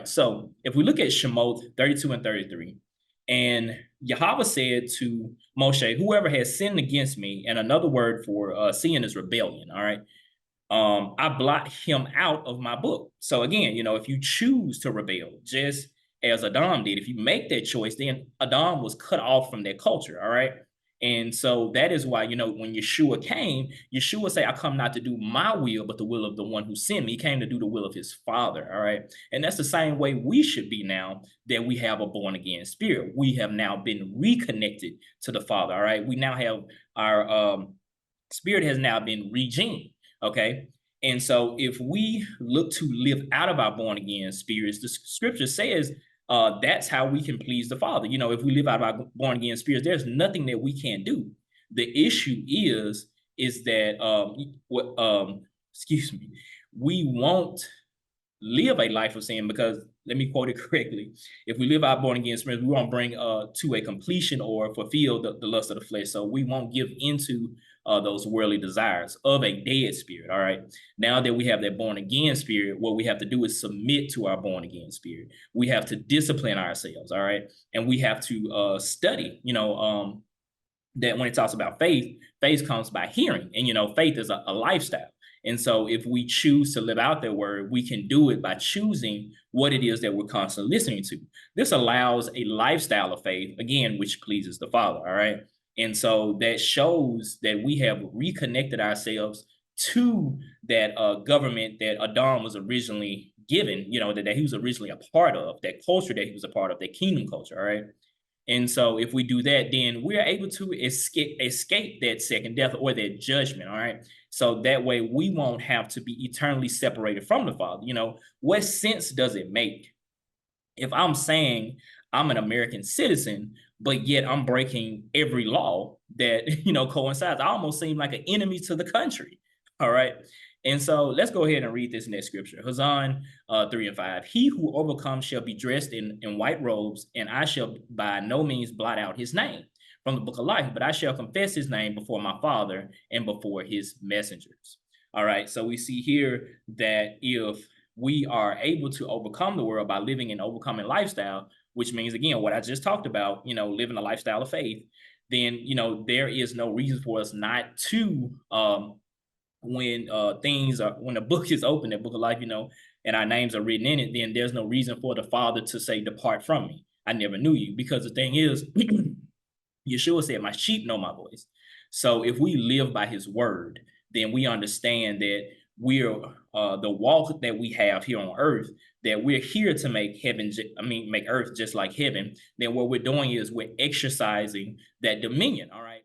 right. So if we look at Shemot 32 and 33, and Yahweh said to Moshe, whoever has sinned against me, and another word for sin is rebellion. All right. I blot him out of my book. So again, if you choose to rebel, just as Adam did, if you make that choice, then Adam was cut off from that culture. All right. And so that is why, when Yeshua came, Yeshua said, I come not to do my will, but the will of the one who sent me. He came to do the will of his Father. All right. And that's the same way we should be now that we have a born again spirit. We have now been reconnected to the Father. All right. We now have our spirit has now been regened. Okay. And so if we look to live out of our born again spirits, the scripture says that's how we can please the Father. If we live out of our born again spirits, there's nothing that we can't do. The issue is that excuse me, we won't live a life of sin because, let me quote it correctly, if we live our born again spirit, we won't bring to a completion or fulfill the lust of the flesh. So we won't give into those worldly desires of a dead spirit. All right. Now that we have that born again spirit, what we have to do is submit to our born again spirit. We have to discipline ourselves. All right. And we have to study, that when it talks about faith, faith comes by hearing. And, faith is a lifestyle. And so if we choose to live out that word, we can do it by choosing what it is that we're constantly listening to. This allows a lifestyle of faith, again, which pleases the Father. All right. And so that shows that we have reconnected ourselves to that government that Adam was originally given, that he was originally a part of, that culture that he was a part of, that kingdom culture. All right. And so if we do that, then we're able to escape that second death or that judgment. All right. So that way we won't have to be eternally separated from the Father. What sense does it make if I'm saying I'm an American citizen, but yet I'm breaking every law that, coincides? I almost seem like an enemy to the country. All right. And so let's go ahead and read this next scripture. Hazan 3 and 5. He who overcomes shall be dressed in white robes, and I shall by no means blot out his name from the book of life, but I shall confess his name before my Father and before his messengers. All right. So we see here that if we are able to overcome the world by living an overcoming lifestyle, which means, again, what I just talked about, living a lifestyle of faith, then, there is no reason for us not to, when the book is open, the book of life, and our names are written in it, then there's no reason for the Father to say, depart from me. I never knew you. Because the thing is, Yeshua said, my sheep know my voice. So if we live by his word, then we understand that we're the walk that we have here on earth, that we're here to make make earth just like heaven. Then what we're doing is we're exercising that dominion. All right.